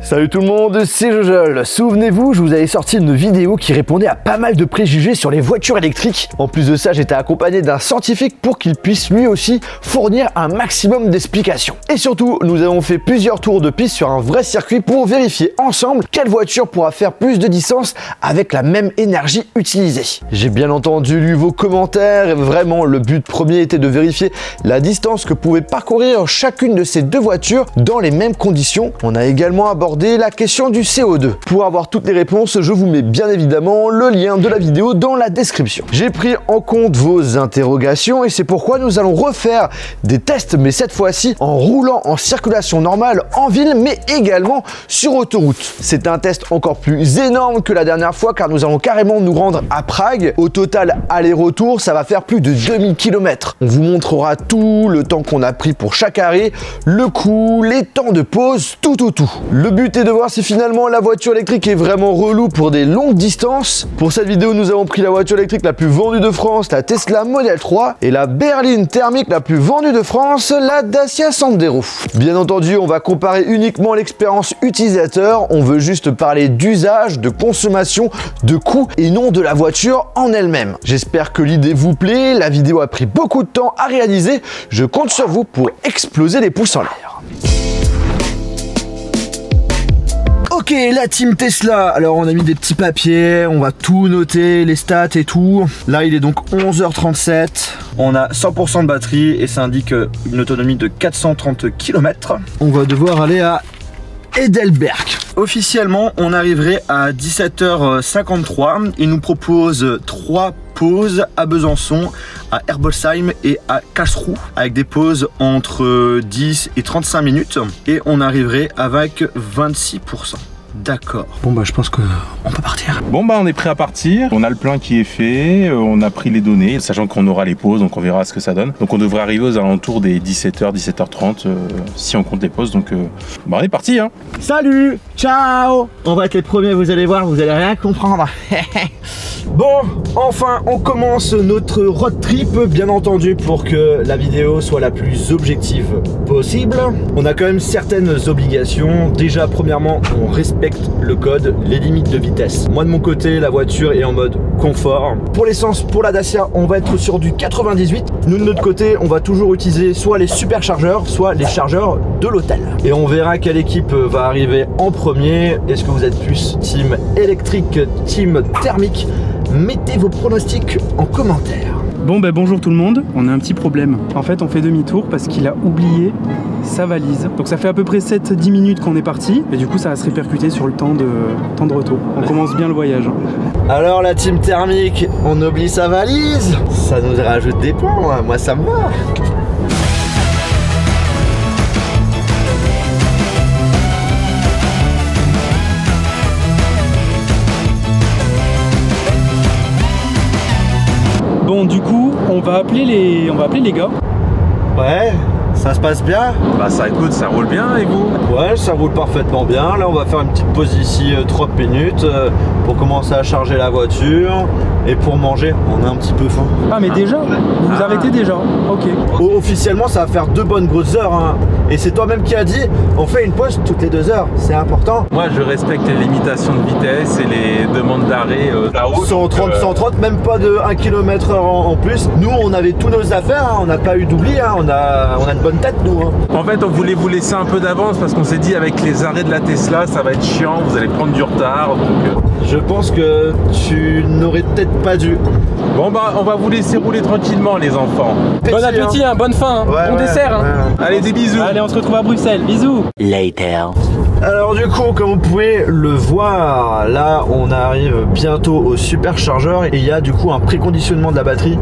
Salut tout le monde, c'est Jojol. Souvenez-vous, je vous avais sorti une vidéo qui répondait à pas mal de préjugés sur les voitures électriques. En plus de ça, j'étais accompagné d'un scientifique pour qu'il puisse lui aussi fournir un maximum d'explications. Et surtout, nous avons fait plusieurs tours de piste sur un vrai circuit pour vérifier ensemble quelle voiture pourra faire plus de distance avec la même énergie utilisée. J'ai bien entendu lu vos commentaires et vraiment le but premier était de vérifier la distance que pouvait parcourir chacune de ces deux voitures dans les mêmes conditions. On a également abordé la question du CO2. Pour avoir toutes les réponses, je vous mets bien évidemment le lien de la vidéo dans la description. J'ai pris en compte vos interrogations et c'est pourquoi nous allons refaire des tests, mais cette fois-ci en roulant en circulation normale en ville, mais également sur autoroute. C'est un test encore plus énorme que la dernière fois car nous allons carrément nous rendre à Prague. Au total, aller-retour, ça va faire plus de 2000 km. On vous montrera tout le temps qu'on a pris pour chaque arrêt, le coût, les temps de pause, tout. Le but est de voir si finalement la voiture électrique est vraiment relou pour des longues distances. Pour cette vidéo, nous avons pris la voiture électrique la plus vendue de France, la Tesla Model 3, et la berline thermique la plus vendue de France, la Dacia Sandero. Bien entendu, on va comparer uniquement l'expérience utilisateur, on veut juste parler d'usage, de consommation, de coût et non de la voiture en elle-même. J'espère que l'idée vous plaît, la vidéo a pris beaucoup de temps à réaliser, je compte sur vous pour exploser les pouces en l'air. Ok, la team Tesla, alors on a mis des petits papiers, on va tout noter, les stats et tout. Là il est donc 11h37, on a 100% de batterie et ça indique une autonomie de 430 km. On va devoir aller à Heidelberg. Officiellement, on arriverait à 17h53. Il nous propose 3 pauses à Besançon, à Herbolzheim et à Karlsruhe, avec des pauses entre 10 et 35 minutes. Et on arriverait avec 26%. D'accord. Bon bah je pense qu'on peut partir. Bon bah on est prêt à partir, on a le plein qui est fait, on a pris les données, sachant qu'on aura les pauses, donc on verra ce que ça donne. Donc on devrait arriver aux alentours des 17h, 17h30 si on compte les pauses, donc bah on est parti hein. Salut, ciao. On va être les premiers, vous allez voir, vous allez rien comprendre. Bon, enfin on commence notre road trip, bien entendu pour que la vidéo soit la plus objective possible. On a quand même certaines obligations. Déjà premièrement, on respecte le code, les limites de vitesse. Moi de mon côté, la voiture est en mode confort. Pour l'essence, pour la Dacia, on va être sur du 98. Nous de notre côté, on va toujours utiliser soit les superchargeurs, soit les chargeurs de l'hôtel. Et on verra quelle équipe va arriver en premier. Est-ce que vous êtes plus team électrique, team thermique? Mettez vos pronostics en commentaire. Bon ben bonjour tout le monde, on a un petit problème. En fait on fait demi-tour parce qu'il a oublié sa valise. Donc ça fait à peu près 7-10 minutes qu'on est parti et du coup ça va se répercuter sur le temps de retour. On commence bien le voyage. Alors la team thermique, on oublie sa valise? Ça nous rajoute des points, moi ça me va. Bon du coup on va appeler les gars. Ouais, ça se passe bien? Bah ça écoute, ça roule bien et vous? Ouais, ça roule parfaitement bien. Là on va faire une petite pause ici 30 minutes pour commencer à charger la voiture et pour manger. On a un petit peu faim. Ah mais déjà? Vous vous arrêtez déjà? Ok. Officiellement ça va faire 2 bonnes grosses heures hein. Et c'est toi-même qui as dit on fait une pause toutes les 2 heures, c'est important. Moi je respecte les limitations de vitesse et les demandes d'arrêt là-haut. 130, même pas de 1 km/h en plus. Nous on avait tous nos affaires, hein. On n'a pas eu d'oubli, hein. On a une bonne tête nous hein. En fait on voulait vous laisser un peu d'avance parce qu'on s'est dit avec les arrêts de la Tesla ça va être chiant, vous allez prendre du retard donc... Je pense que tu n'aurais peut-être pas dû. Bon bah on va vous laisser rouler tranquillement les enfants. Bon appétit hein, bonne faim hein. Ouais, bon dessert hein. Ouais. Allez des bisous. Allez on se retrouve à Bruxelles, bisous. Later. Alors du coup, comme vous pouvez le voir, là on arrive bientôt au superchargeur et il y a du coup un préconditionnement de la batterie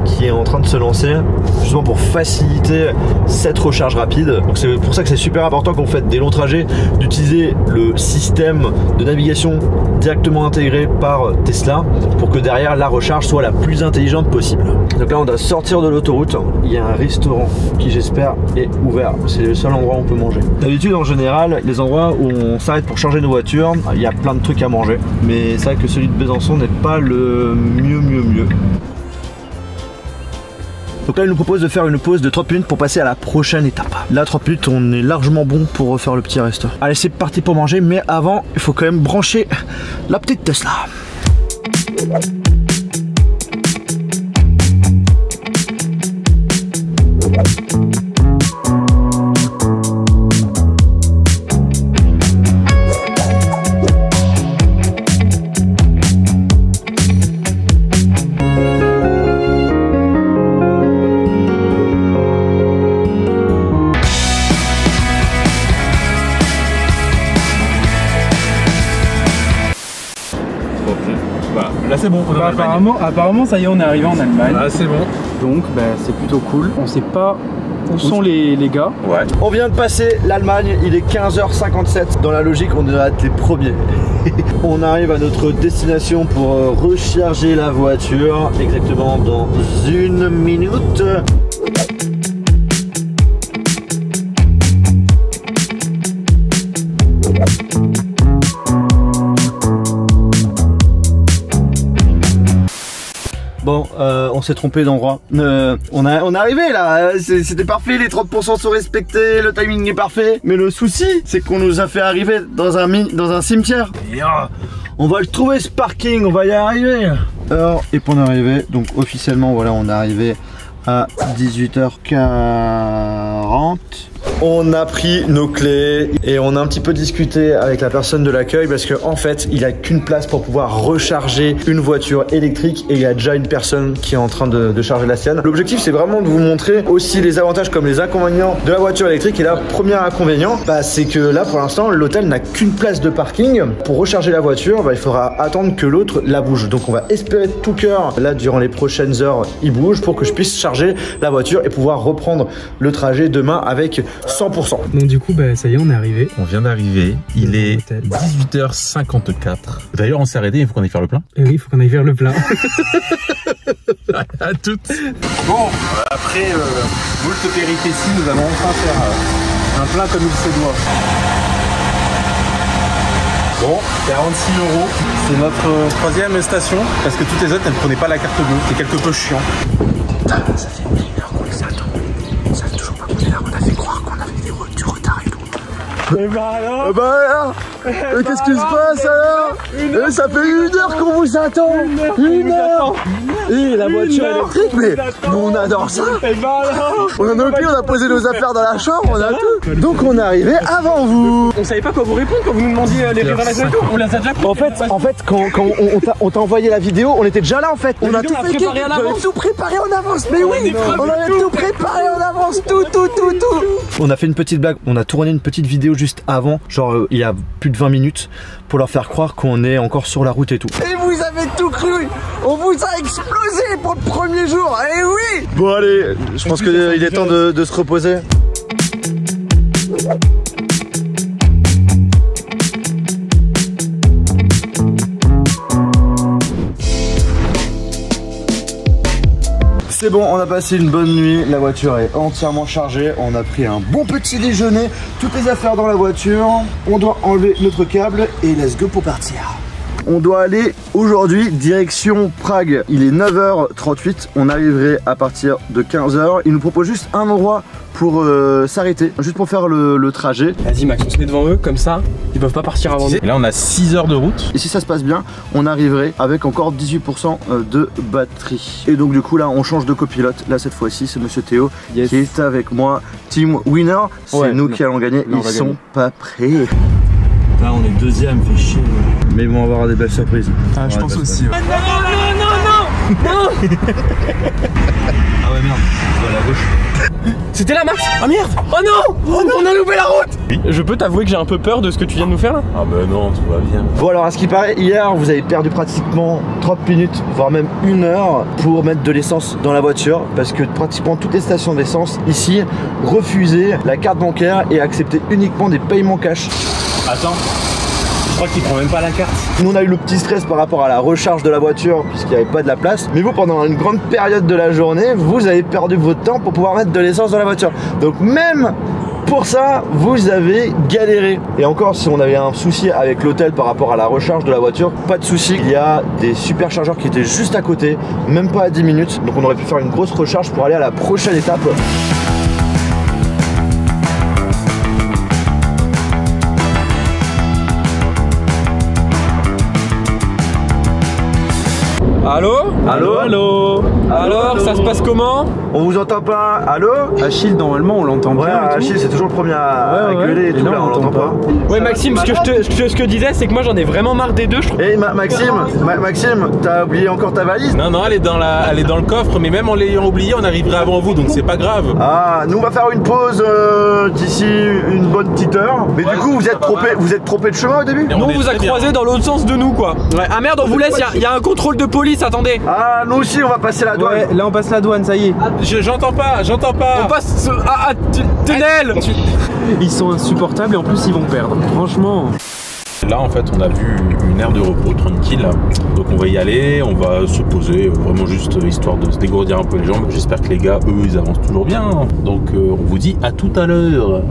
qui est en train de se lancer justement pour faciliter cette recharge rapide. Donc c'est pour ça que c'est super important quand vous faites des longs trajets d'utiliser le système de navigation directement intégré par Tesla pour que derrière la recharge soit la plus intelligente possible. Donc là on doit sortir de l'autoroute, il y a un restaurant qui j'espère est ouvert, c'est le seul endroit où on peut manger. D'habitude en général les endroits où on s'arrête pour charger nos voitures, il y a plein de trucs à manger, mais c'est vrai que celui de Besançon n'est pas le mieux. Donc là il nous propose de faire une pause de 30 minutes pour passer à la prochaine étape. Là 30 minutes on est largement bon pour refaire le petit resto. Allez c'est parti pour manger, mais avant il faut quand même brancher la petite Tesla. Là c'est bon, on est en Allemagne. Apparemment ça y est, on est arrivé en Allemagne. Là c'est bon. Donc bah, c'est plutôt cool. On sait pas où sont les gars. Ouais. On vient de passer l'Allemagne, il est 15h57. Dans la logique, on devrait être les premiers. On arrive à notre destination pour recharger la voiture, exactement dans 1 minute. Bon, on s'est trompé d'endroit. On est arrivé là, c'était parfait, les 30% sont respectés, le timing est parfait. Mais le souci, c'est qu'on nous a fait arriver dans un cimetière. Et on va le trouver ce parking, on va y arriver. Alors, et pour en arriver, donc officiellement, voilà, on est arrivé à 18h40. On a pris nos clés et on a un petit peu discuté avec la personne de l'accueil parce qu'en fait il n'y a qu'une place pour pouvoir recharger une voiture électrique et il y a déjà une personne qui est en train de charger la sienne. L'objectif c'est vraiment de vous montrer aussi les avantages comme les inconvénients de la voiture électrique. Et là, premier inconvénient, c'est que là pour l'instant l'hôtel n'a qu'une place de parking. Pour recharger la voiture, il faudra attendre que l'autre la bouge. Donc on va espérer de tout cœur, là durant les prochaines heures, il bouge pour que je puisse charger la voiture et pouvoir reprendre le trajet demain avec 100%. Donc du coup ça y est, on est arrivé. On vient d'arriver, il est 18h54. D'ailleurs on s'est arrêté, il faut qu'on aille faire le plein. Et oui, il faut qu'on aille vers le plein. À toutes. Bon, après moult péripéties, nous allons enfin faire un plein comme il se doit. Bon, 46 €, c'est notre 3e station, parce que toutes les autres elles ne prenaient pas la carte bleue, c'est quelque peu chiant. Putain, ça fait 1 heure qu'on les attend. Ça n'a toujours pas bougé là, on a fait croire qu'on avait du retard et tout. Et bah alors Qu'est-ce qui se passe alors? Ça fait 1 heure qu'on vous attend. 1 heure. Et la voiture électrique, mais nous on adore ça. On en a occupé, on a posé nos affaires dans la chambre, on a tout. Donc on est arrivé avant vous. On savait pas quoi vous répondre quand vous nous demandiez les réservations et tout. On les a déjà pris. En fait, quand on t'a envoyé la vidéo, on était déjà là en fait. On a tout préparé en avance. Tout préparé en avance. Mais oui, on avait tout préparé en avance. Tout. On a fait une petite blague. On a tourné une petite vidéo juste avant, genre il y a plus de 20 minutes, pour leur faire croire qu'on est encore sur la route et tout. Et vous avez tout cru. On vous a explosé pour le premier jour. Eh oui. Bon allez, je pense qu'il est temps de se reposer. C'est bon, on a passé une bonne nuit, la voiture est entièrement chargée, on a pris un bon petit déjeuner, toutes les affaires dans la voiture, on doit enlever notre câble et let's go pour partir. On doit aller aujourd'hui direction Prague, il est 9h38, on arriverait à partir de 15h, il nous propose juste un endroit pour s'arrêter, juste pour faire le trajet. Vas-y Max, on se met devant eux, comme ça, ils peuvent pas partir avant nous. Et là on a 6 heures de route. Et si ça se passe bien, on arriverait avec encore 18% de batterie. Et donc du coup là on change de copilote, là cette fois-ci c'est monsieur Théo qui est avec moi. Team winner, c'est nous qui allons gagner, ils sont pas prêts. Là on est deuxième, fait chier. Mais ils vont avoir des belles surprises. Ah je pense aussi. Ouais. Non. Ah ouais merde, à la gauche. C'était là Max. Ah merde. Oh non, on a loupé la route. Oui. Je peux t'avouer que j'ai un peu peur de ce que tu viens de nous faire là. Ah bah non, tout va bien. Bon alors à ce qui paraît, hier vous avez perdu pratiquement 30 minutes, voire même 1 heure pour mettre de l'essence dans la voiture, parce que pratiquement toutes les stations d'essence ici refusaient la carte bancaire et acceptaient uniquement des paiements cash. Attends, je crois qu'il prend même pas la carte. Nous on a eu le petit stress par rapport à la recharge de la voiture puisqu'il n'y avait pas de la place. Mais vous, pendant une grande période de la journée, vous avez perdu votre temps pour pouvoir mettre de l'essence dans la voiture. Donc même pour ça, vous avez galéré. Et encore, si on avait un souci avec l'hôtel par rapport à la recharge de la voiture, pas de souci. Il y a des superchargeurs qui étaient juste à côté, même pas à 10 minutes. Donc on aurait pu faire une grosse recharge pour aller à la prochaine étape. Allô? Allô? Allô? Alors, ça se passe comment? On vous entend pas? Allô? Achille, normalement, on l'entend Ouais, bien. Achille, c'est toujours le premier à gueuler et tout, là, on l'entend pas. Ouais, Maxime, ce que je te disais, c'est que moi j'en ai vraiment marre des deux, je trouve. Hey Maxime, t'as oublié encore ta valise? Non, elle est dans le coffre, mais même en l'ayant oublié, on arriverait avant vous, donc c'est pas grave. Ah, nous on va faire une pause d'ici une bonne petite heure. Mais du coup, vous êtes trompé de chemin au début? Nous, on vous a croisé dans l'autre sens de nous, quoi. Ouais. Ah merde, on vous laisse, il y a un contrôle de police, attendez. Ah, nous aussi, on va passer la douane. Ouais, là on passe la douane, ça y est. J'entends pas. On passe tunnel. Ils sont insupportables et en plus ils vont perdre. Franchement. Là, en fait, on a vu une aire de repos tranquille. Donc, on va y aller, on va se poser, vraiment juste histoire de se dégourdir un peu les jambes. J'espère que les gars, eux, ils avancent toujours bien. Donc, on vous dit à tout à l'heure.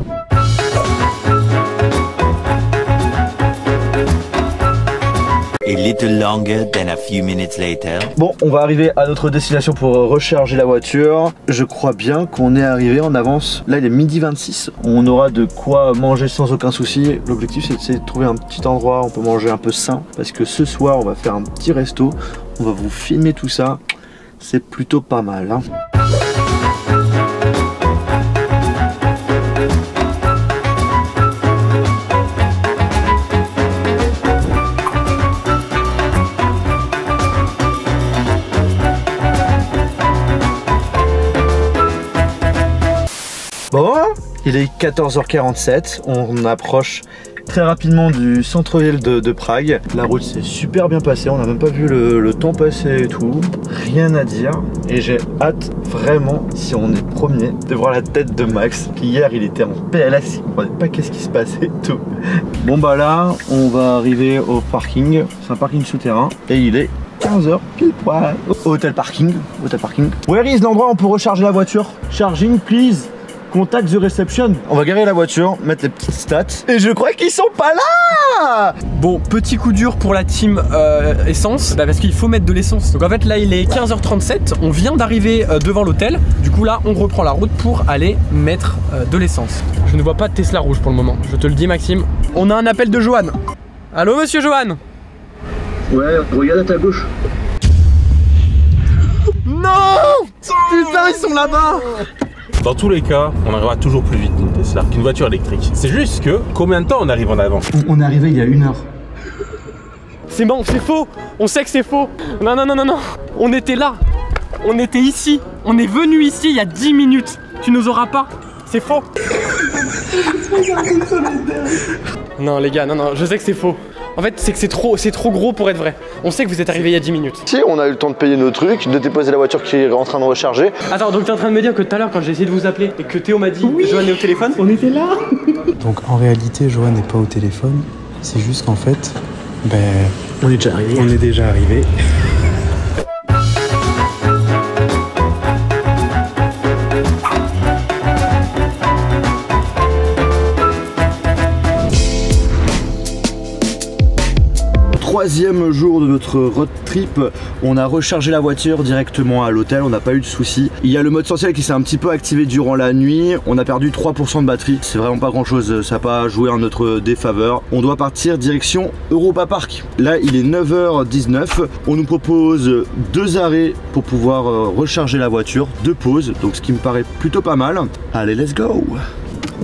A little longer than a few minutes later. Bon, on va arriver à notre destination pour recharger la voiture. Je crois bien qu'on est arrivé en avance. Là, il est midi 26. On aura de quoi manger sans aucun souci. L'objectif, c'est de trouver un petit endroit où on peut manger un peu sain. Parce que ce soir, on va faire un petit resto. On va vous filmer tout ça. C'est plutôt pas mal, hein. Bon, il est 14h47, on approche très rapidement du centre-ville de Prague. La route s'est super bien passée, on n'a même pas vu le temps passer et tout. Rien à dire. Et j'ai hâte vraiment, si on est premier, de voir la tête de Max. Qui hier il était en PLS, il comprenait pas qu'est-ce qui se passait et tout. Bon bah là, on va arriver au parking. C'est un parking souterrain et il est 15h pile poil. Hôtel parking. Where is l'endroit où on peut recharger la voiture? Charging please. Contact the reception. On va garer la voiture, mettre les petites stats. Et je crois qu'ils sont pas là. Bon, petit coup dur pour la team essence, parce qu'il faut mettre de l'essence. Donc en fait là il est 15h37, on vient d'arriver devant l'hôtel. Du coup là on reprend la route pour aller mettre de l'essence. Je ne vois pas de Tesla rouge pour le moment, je te le dis Maxime. On a un appel de Johan. Allô monsieur Johan? Ouais, regarde à ta gauche. Non! Putain ils sont là-bas! Dans tous les cas, on arrivera toujours plus vite d'une Tesla qu'une voiture électrique. C'est juste que, combien de temps on arrive en avant? On est arrivé il y a 1 heure. C'est bon, c'est faux. On sait que c'est faux. Non. On était là. On était ici. On est venu ici il y a 10 minutes. Tu nous auras pas. C'est faux. Non les gars, non, je sais que c'est faux. En fait, c'est que c'est trop gros pour être vrai. On sait que vous êtes arrivé il y a 10 minutes. Si, on a eu le temps de payer nos trucs, de déposer la voiture qui est en train de recharger. Attends, donc t'es en train de me dire que tout à l'heure quand j'ai essayé de vous appeler et que Théo m'a dit Johan est au téléphone, On était là. Donc en réalité, Johan n'est pas au téléphone. C'est juste qu'en fait, on est déjà arrivé. Troisième jour de notre road trip, on a rechargé la voiture directement à l'hôtel, on n'a pas eu de soucis. Il y a le mode essentiel qui s'est un petit peu activé durant la nuit, on a perdu 3% de batterie, c'est vraiment pas grand chose, ça n'a pas joué en notre défaveur. On doit partir direction Europa Park. Là il est 9h19, on nous propose 2 arrêts pour pouvoir recharger la voiture, 2 pauses, donc ce qui me paraît plutôt pas mal. Allez, let's go!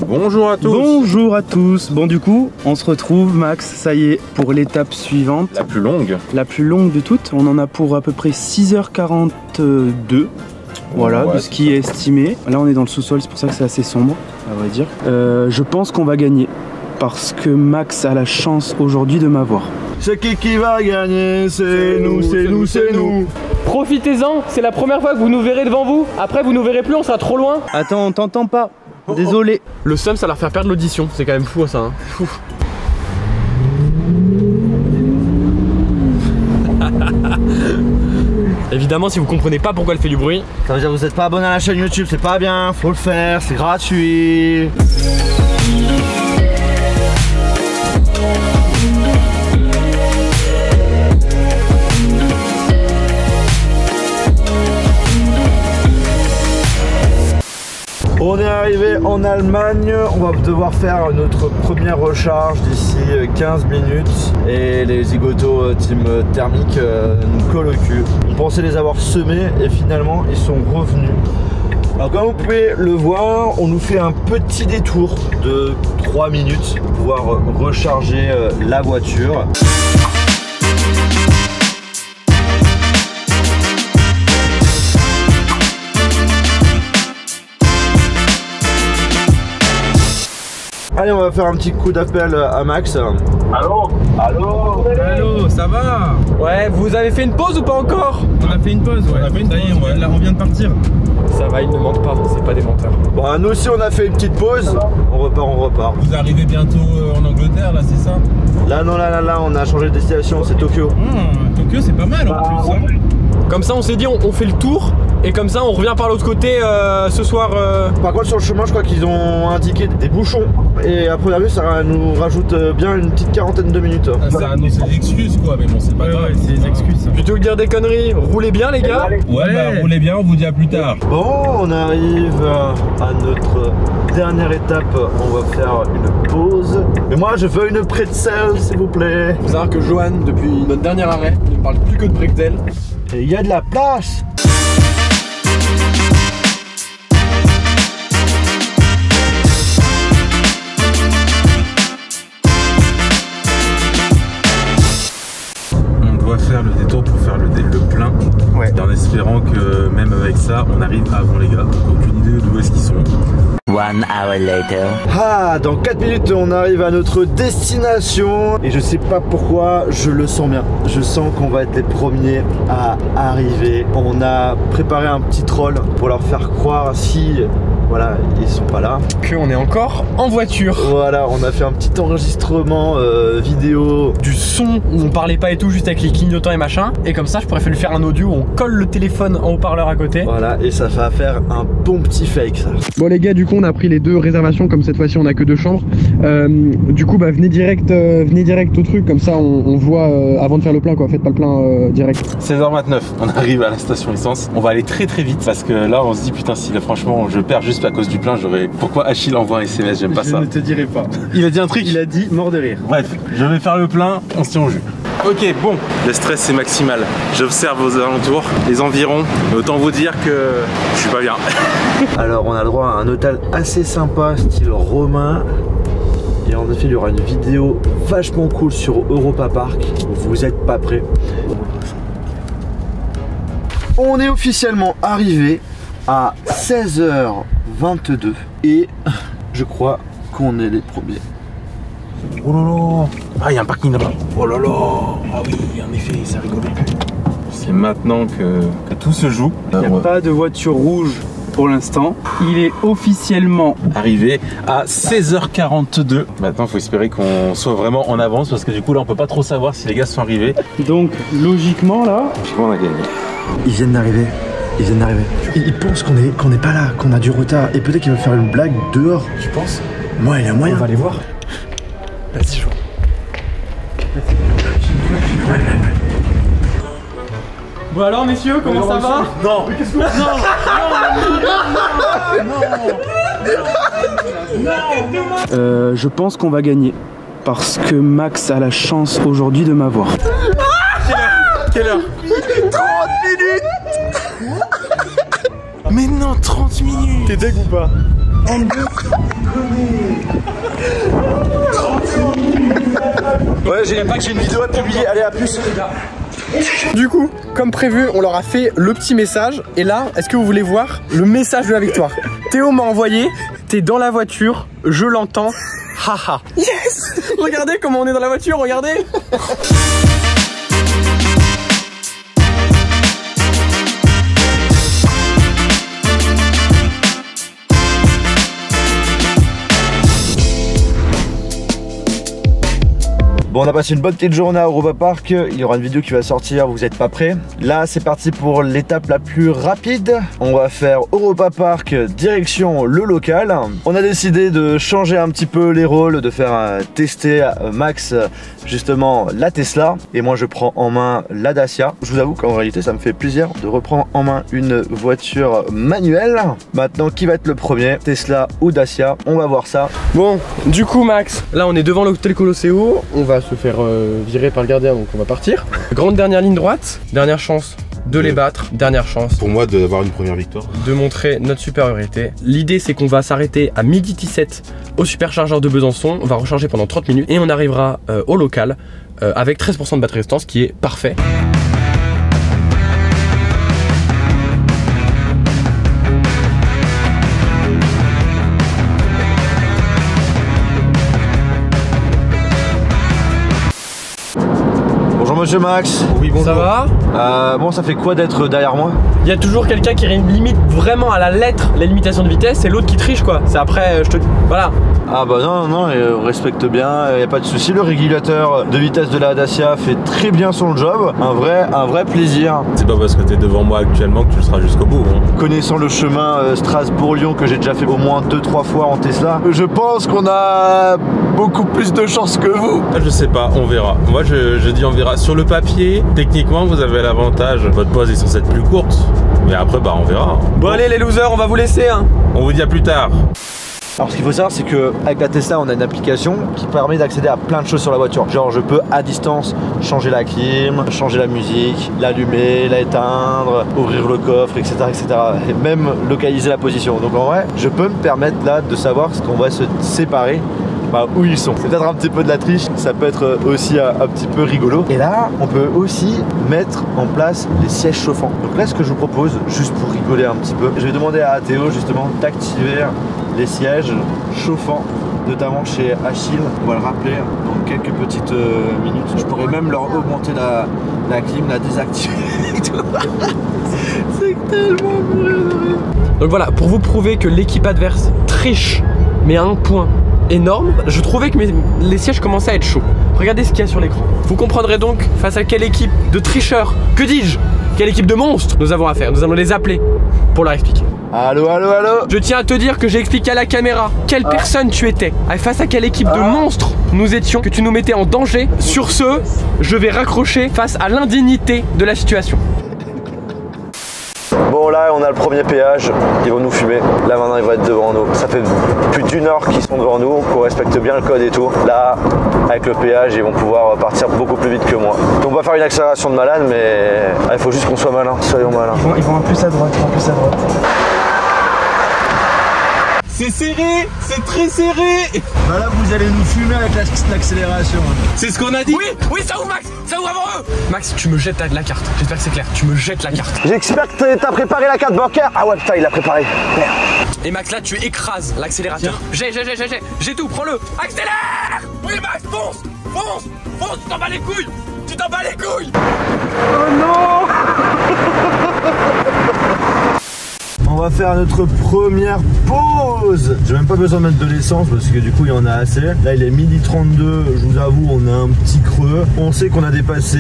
Bonjour à tous. Bonjour à tous. Bon du coup, on se retrouve Max, ça y est, pour l'étape suivante. La plus longue. La plus longue de toutes. On en a pour à peu près 6h42. Voilà, Ouais, de ce qui est estimé. Là on est dans le sous-sol, c'est pour ça que c'est assez sombre, à vrai dire. Je pense qu'on va gagner. Parce que Max a la chance aujourd'hui de m'avoir. C'est qui va gagner? C'est nous. Profitez-en, c'est la première fois que vous nous verrez devant vous. Après vous nous verrez plus, on sera trop loin. Attends, on t'entend pas. Désolé. Le seum ça leur fait perdre l'audition, c'est quand même fou ça hein. Fou. Évidemment, si vous comprenez pas pourquoi elle fait du bruit, ça veut dire que vous n'êtes pas abonné à la chaîne YouTube, c'est pas bien, faut le faire, c'est gratuit. On est arrivé en Allemagne, on va devoir faire notre première recharge d'ici 15 minutes et les zigotos team thermique nous collent au cul. On pensait les avoir semés et finalement ils sont revenus. Alors comme vous pouvez le voir, on nous fait un petit détour de 3 minutes pour pouvoir recharger la voiture. Allez, on va faire un petit coup d'appel à Max. Allô? Allô? Allô, ça va? ouais, vous avez fait une pause ou pas encore? On a fait une pause, ouais. Ça y est, là, on vient de partir. Ça va, ils ne mentent pas, c'est pas des menteurs. Bon, nous aussi on a fait une petite pause. On repart. Vous arrivez bientôt en Angleterre, là, c'est ça? Là, non, là, on a changé de destination, c'est Tokyo. Tokyo, c'est pas mal en plus. Hein. Comme ça, on s'est dit, on fait le tour. Et comme ça, on revient par l'autre côté ce soir. Par contre, sur le chemin, je crois qu'ils ont indiqué des bouchons. Et à première vue, ça nous rajoute bien une petite quarantaine de minutes. Ça annonce des excuses, quoi, mais bon, c'est pas grave. Ouais, c'est des excuses. Plutôt que de dire des conneries, roulez bien, les gars. Ouais, bah roulez bien, on vous dit à plus tard. Bon, on arrive à notre dernière étape. On va faire une pause. Mais moi, je veux une pretzel, s'il vous plaît. Faut savoir que Johan, depuis notre dernier arrêt, ne parle plus que de pretzel. Et il y a de la place. Faire le détour pour faire le plein, en espérant que même avec ça on arrive avant les gars, donc aucune idée d'où est-ce qu'ils sont. 1 hour later. Ah, dans 4 minutes on arrive à notre destination et je sais pas pourquoi, je le sens bien. Je sens qu'on va être les premiers à arriver. On a préparé un petit troll pour leur faire croire si voilà, ils sont pas là. Qu'on est encore en voiture. Voilà, on a fait un petit enregistrement vidéo. Du son où on parlait pas et tout, juste avec les clignotants et machin. Et comme ça, je pourrais faire un audio où on colle le téléphone en haut-parleur à côté. Voilà, et ça va faire un bon petit fake ça. Bon les gars, du coup on a pris les 2 réservations, comme cette fois-ci on a que 2 chambres. Du coup bah venez direct au truc, comme ça on voit avant de faire le plein quoi, faites pas le plein direct. 16h29, on arrive à la station essence. On va aller très vite parce que là on se dit putain si là franchement je perds juste à cause du plein, pourquoi Achille envoie un SMS, j'aime pas ça. Je ne te dirai pas. Il a dit un truc. Il a dit mort de rire. Bref, je vais faire le plein, on se tient au jus. Ok, bon, le stress c'est maximal. J'observe aux alentours, les environs, mais autant vous dire que je suis pas bien. Alors on a le droit à un hôtel assez sympa, style romain. Et en effet il y aura une vidéo vachement cool sur Europa Park. Vous êtes pas prêts? On est officiellement arrivé à 16h22 et je crois qu'on est les premiers. Oh là là. Ah, il y a un parking là-bas. Oh là là. Ah oui, en effet, ça rigole. C'est maintenant que tout se joue. Il n'y a pas de voiture rouge pour l'instant. Il est officiellement arrivé à 16h42. Maintenant, il faut espérer qu'on soit vraiment en avance parce que du coup, là, on peut pas trop savoir si les gars sont arrivés. Donc, logiquement, là, on a gagné. Ils viennent d'arriver. Ils pensent qu'on n'est pas là, qu'on a du retard. Et peut-être qu'ils veulent faire une blague dehors. Tu penses? Moi, il y a moyen. On va aller voir. Vas-y, joue. Bon alors messieurs, comment ça va? Non. Mais qu'est-ce que non. Je pense qu'on va gagner parce que Max a la chance aujourd'hui de m'avoir. Quelle heure? 30 minutes. Mais non, 30 minutes. T'es deg ou pas? Ouais, j'ai une vidéo à publier. Allez, à plus. Du coup, comme prévu, on leur a fait le petit message. Et là, est-ce que vous voulez voir le message de la victoire? Théo m'a envoyé, t'es dans la voiture, je l'entends, haha. Yes. Regardez comment on est dans la voiture, regardez. Bon, on a passé une bonne petite journée à Europa Park. Il y aura une vidéo qui va sortir, vous n'êtes pas prêts. Là, c'est parti pour l'étape la plus rapide. On va faire Europa Park direction le local. On a décidé de changer un petit peu les rôles, de faire tester Max justement la Tesla. Et moi, je prends en main la Dacia. Je vous avoue qu'en réalité, ça me fait plaisir de reprendre en main une voiture manuelle. Maintenant, qui va être le premier, Tesla ou Dacia? On va voir ça. Bon, du coup Max, là on est devant l'hôtel Colosseo, on va se faire virer par le gardien, donc on va partir. Grande dernière ligne droite, dernière chance de les battre, dernière chance Pour moi d'avoir une première victoire. de montrer notre supériorité. L'idée c'est qu'on va s'arrêter à 12h17 au superchargeur de Besançon, on va recharger pendant 30 minutes et on arrivera au local avec 13% de batterie restante, ce qui est parfait. Bonjour monsieur Max. Oui, bon, ça va? Bon, ça fait quoi d'être derrière moi? Il y a toujours quelqu'un qui limite vraiment à la lettre les limitations de vitesse et l'autre qui triche quoi. C'est après, je te... Voilà. Ah bah non, on respecte bien, y a pas de souci. Le régulateur de vitesse de la Dacia fait très bien son job. Un vrai plaisir. C'est pas parce que t'es devant moi actuellement que tu le seras jusqu'au bout. Hein. Connaissant le chemin Strasbourg-Lyon que j'ai déjà fait au moins 2-3 fois en Tesla, je pense qu'on a beaucoup plus de chance que vous. Je sais pas, on verra. Moi je dis on verra. Sur le papier, techniquement vous avez l'avantage, votre pause est censée être plus courte. Mais après bah on verra. Bon allez les losers, on va vous laisser hein. On vous dit à plus tard. Alors ce qu'il faut savoir c'est que avec la Tesla on a une application qui permet d'accéder à plein de choses sur la voiture. Genre je peux à distance changer la clim, changer la musique, l'allumer, l'éteindre, ouvrir le coffre, etc., etc. Et même localiser la position. Donc en vrai je peux me permettre là de savoir ce qu'on va se séparer. Bah, où ils sont. C'est peut-être un petit peu de la triche, ça peut être aussi un petit peu rigolo. Et là, on peut aussi mettre en place les sièges chauffants. Donc là, ce que je vous propose, juste pour rigoler un petit peu, je vais demander à Théo justement d'activer les sièges chauffants, notamment chez Achille. On va le rappeler dans quelques petites minutes. Je pourrais même leur augmenter la clim, la désactiver. C'est tellement mourir de rire. Donc voilà, pour vous prouver que l'équipe adverse triche, mais à un point énorme, je trouvais que les sièges commençaient à être chauds. Regardez ce qu'il y a sur l'écran. Vous comprendrez donc face à quelle équipe de tricheurs, que dis-je, quelle équipe de monstres nous avons affaire. Nous allons les appeler pour leur expliquer. Allô. Je tiens à te dire que j'ai expliqué à la caméra quelle personne tu étais, face à quelle équipe de monstres nous étions, que tu nous mettais en danger. Sur ce, je vais raccrocher face à l'indignité de la situation. Bon là on a le premier péage, ils vont nous fumer, là maintenant ils vont être devant nous. Ça fait plus d'1 heure qu'ils sont devant nous, qu'on respecte bien le code et tout. Là avec le péage ils vont pouvoir partir beaucoup plus vite que moi. Donc on va faire une accélération de malade mais il faut juste qu'on soit malin, soyons malins. Ils vont un plus à droite, C'est serré, c'est très serré. Bah là vous allez nous fumer avec l'accélération. C'est ce qu'on a dit. Oui, ça ouvre Max, ça ouvre avant eux. Max, tu me jettes la carte, j'espère que c'est clair, tu me jettes la carte. J'espère que t'as préparé la carte bancaire. Ah ouais putain il l'a préparé. Merde. Et Max là tu écrases l'accélérateur. J'ai tout, prends-le. Accélère. Oui Max, fonce, tu t'en bats les couilles. Oh non. On va faire notre première pause. J'ai même pas besoin de mettre de l'essence parce que du coup il y en a assez. Là il est 12h32, je vous avoue on a un petit creux. On sait qu'on a dépassé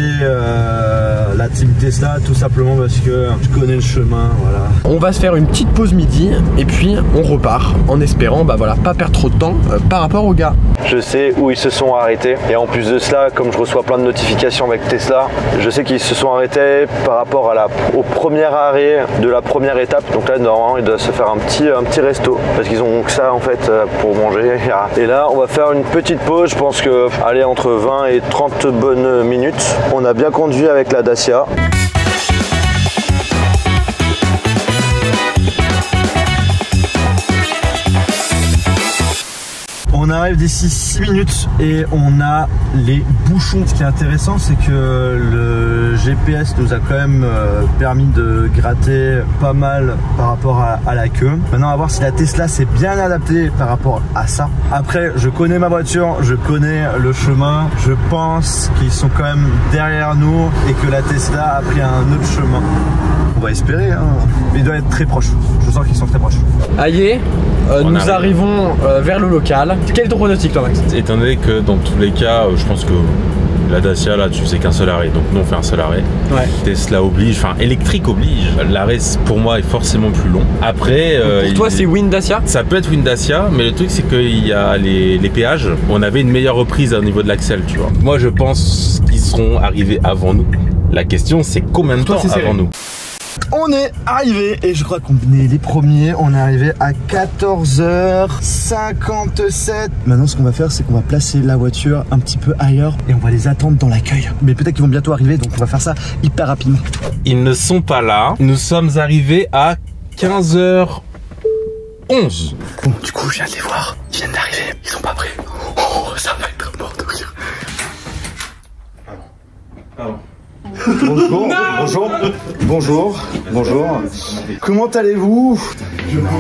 la team Tesla tout simplement parce que je connais le chemin, voilà. On va se faire une petite pause midi et puis on repart en espérant bah voilà pas perdre trop de temps par rapport aux gars. Je sais où ils se sont arrêtés et en plus de cela comme je reçois plein de notifications avec Tesla, je sais qu'ils se sont arrêtés par rapport au premier arrêt de la première étape. Donc là normalement il doit se faire un petit resto parce qu'ils ont que ça en fait pour manger. Et là on va faire une petite pause, je pense que aller entre 20 et 30 bonnes minutes. On a bien conduit avec la Dacia. On arrive d'ici 6 minutes et on a les bouchons. Ce qui est intéressant, c'est que le GPS nous a quand même permis de gratter pas mal par rapport à la queue. Maintenant, on va voir si la Tesla s'est bien adaptée par rapport à ça. Après, je connais ma voiture, je connais le chemin. Je pense qu'ils sont quand même derrière nous et que la Tesla a pris un autre chemin. On va espérer, hein. Mais ils doivent être très proches. Je sens qu'ils sont très proches. Aïe, nous arrivons vers le local. Quel est ton pronostic, toi, Max? Étant donné que dans tous les cas, je pense que la Dacia, là, tu faisais qu'un seul arrêt. Donc nous, on fait un seul arrêt. Ouais. Tesla oblige, enfin, électrique oblige. L'arrêt, pour moi, est forcément plus long. Après... pour toi, c'est Win Dacia? Ça peut être Win Dacia, mais le truc, c'est qu'il y a les péages. On avait une meilleure reprise au niveau de l'axel, tu vois. Moi, je pense qu'ils seront arrivés avant nous. La question, c'est combien de temps avant nous? On est arrivé et je crois qu'on est les premiers. On est arrivé à 14h57. Maintenant, ce qu'on va faire, c'est qu'on va placer la voiture un petit peu ailleurs et on va les attendre dans l'accueil. Mais peut-être qu'ils vont bientôt arriver, donc on va faire ça hyper rapidement. Ils ne sont pas là. Nous sommes arrivés à 15h11. Bon, du coup, je viens de les voir. Ils viennent d'arriver. Ils sont pas prêts. Oh, ça va être mort de rire. Bonjour, bonjour, bonjour, bonjour. Comment allez-vous?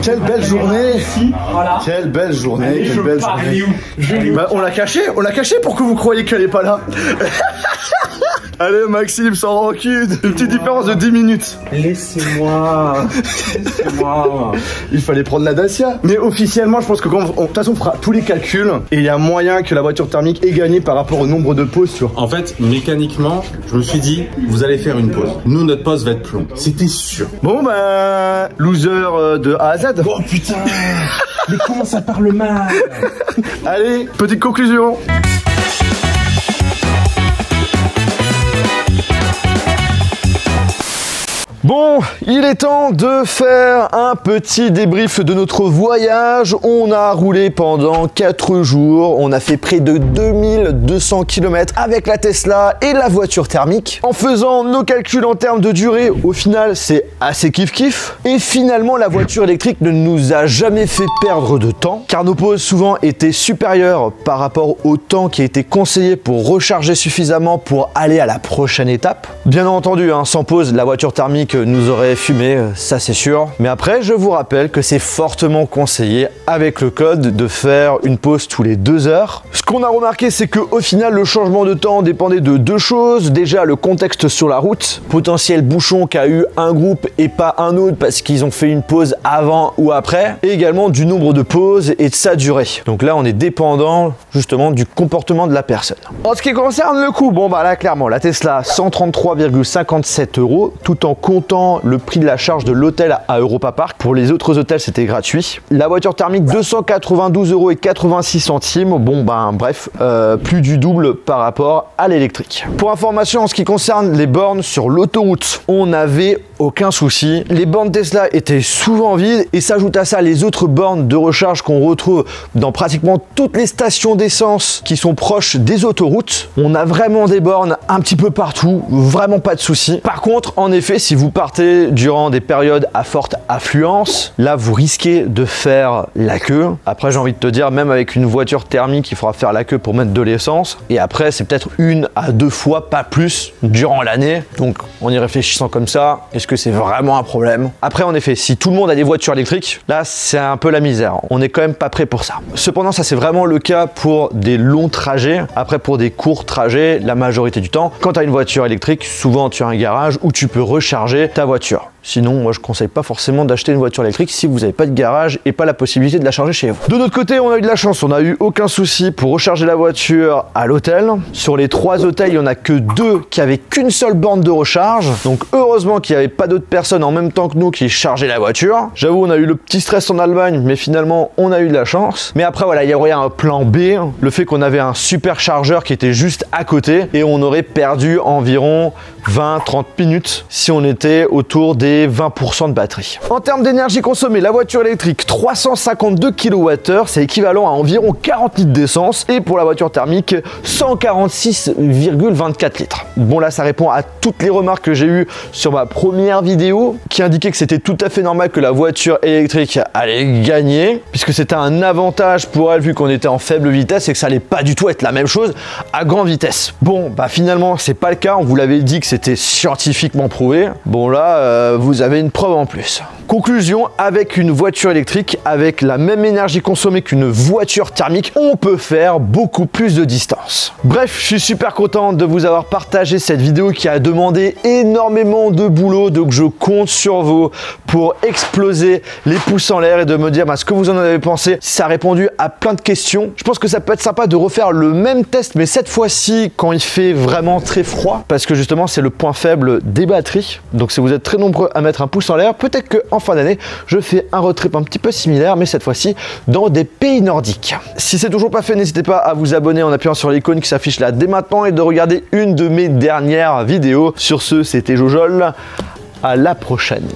Quelle belle journée. Quelle belle journée, quelle belle journée. Bah, on l'a caché pour que vous croyiez qu'elle est pas là. Allez Maxime, sans rancune. Une petite différence de 10 minutes. Laissez-moi. Laissez-moi. Il fallait prendre la Dacia. Mais officiellement, je pense que de toute façon, on fera tous les calculs. Et il y a moyen que la voiture thermique ait gagné par rapport au nombre de pauses, tu vois. En fait, mécaniquement, je me suis dit, vous allez faire une pause. Nous, notre pause va être plus longue. C'était sûr. Bon bah, loser de A à Z. Oh putain. Mais comment ça parle mal? Allez, petite conclusion. Bon, il est temps de faire un petit débrief de notre voyage. On a roulé pendant 4 jours, on a fait près de 2200 km avec la Tesla et la voiture thermique. En faisant nos calculs en termes de durée, au final c'est assez kiff-kiff. Et finalement la voiture électrique ne nous a jamais fait perdre de temps, car nos pauses souvent étaient supérieures par rapport au temps qui a été conseillé pour recharger suffisamment pour aller à la prochaine étape. Bien entendu, hein, sans pause, la voiture thermique nous aurait fumé, ça c'est sûr. Mais après, je vous rappelle que c'est fortement conseillé avec le code de faire une pause tous les 2 heures. Ce qu'on a remarqué, c'est qu'au final, le changement de temps dépendait de 2 choses. Déjà, le contexte sur la route, potentiel bouchon qu'a eu un groupe et pas un autre parce qu'ils ont fait une pause avant ou après, et également du nombre de pauses et de sa durée. Donc là, on est dépendant justement du comportement de la personne. En ce qui concerne le coût, bon bah là, clairement, la Tesla, 133,57 €, tout en comptant le prix de la charge de l'hôtel à Europa Park. Pour les autres hôtels, c'était gratuit. La voiture thermique, 292,86 €. Bon, ben bref, plus du double par rapport à l'électrique. Pour information, en ce qui concerne les bornes sur l'autoroute, on n'avait aucun souci. Les bornes Tesla étaient souvent vides et s'ajoute à ça les autres bornes de recharge qu'on retrouve dans pratiquement toutes les stations d'essence qui sont proches des autoroutes. On a vraiment des bornes un petit peu partout, vraiment pas de souci. Par contre, en effet, si vous partez durant des périodes à forte affluence, là vous risquez de faire la queue. Après, j'ai envie de te dire, même avec une voiture thermique, il faudra faire la queue pour mettre de l'essence. Et après, c'est peut-être 1 à 2 fois, pas plus, durant l'année. Donc, en y réfléchissant comme ça, est-ce que c'est vraiment un problème? Après, en effet, si tout le monde a des voitures électriques, là, c'est un peu la misère. On n'est quand même pas prêt pour ça. Cependant, ça, c'est vraiment le cas pour des longs trajets. Après, pour des courts trajets, la majorité du temps, quand tu as une voiture électrique, souvent, tu as un garage où tu peux recharger ta voiture. Sinon, moi, je conseille pas forcément d'acheter une voiture électrique si vous n'avez pas de garage et pas la possibilité de la charger chez vous. De notre côté, on a eu de la chance. On n'a eu aucun souci pour recharger la voiture à l'hôtel. Sur les 3 hôtels, il n'y en a que 2 qui avaient qu'une seule borne de recharge. Donc, heureusement qu'il n'y avait pas d'autres personnes en même temps que nous qui chargeaient la voiture. J'avoue, on a eu le petit stress en Allemagne, mais finalement, on a eu de la chance. Mais après, voilà, il y aurait un plan B. Le fait qu'on avait un super chargeur qui était juste à côté et on aurait perdu environ 20-30 minutes si on était autour des 20% de batterie. En termes d'énergie consommée, la voiture électrique, 352 kWh, c'est équivalent à environ 40 litres d'essence. Et pour la voiture thermique, 146,24 litres. Bon, là, ça répond à toutes les remarques que j'ai eues sur ma première vidéo, qui indiquait que c'était tout à fait normal que la voiture électrique allait gagner, puisque c'était un avantage pour elle vu qu'on était en faible vitesse et que ça allait pas du tout être la même chose à grande vitesse. Bon, bah finalement, c'est pas le cas. On vous l'avait dit que c'était scientifiquement prouvé. Bon, là, vous avez une preuve en plus. Conclusion, avec une voiture électrique, avec la même énergie consommée qu'une voiture thermique, on peut faire beaucoup plus de distance. Bref, je suis super content de vous avoir partagé cette vidéo qui a demandé énormément de boulot, donc je compte sur vous pour exploser les pouces en l'air et de me dire ce que vous en avez pensé. Ça a répondu à plein de questions. Je pense que ça peut être sympa de refaire le même test, mais cette fois-ci quand il fait vraiment très froid, parce que justement c'est le point faible des batteries. Donc si vous êtes très nombreux à mettre un pouce en l'air, peut-être qu'en fin d'année, je fais un road trip un petit peu similaire, mais cette fois-ci dans des pays nordiques. Si c'est toujours pas fait, n'hésitez pas à vous abonner en appuyant sur l'icône qui s'affiche là dès maintenant et de regarder une de mes dernières vidéos. Sur ce, c'était Jojol. À la prochaine.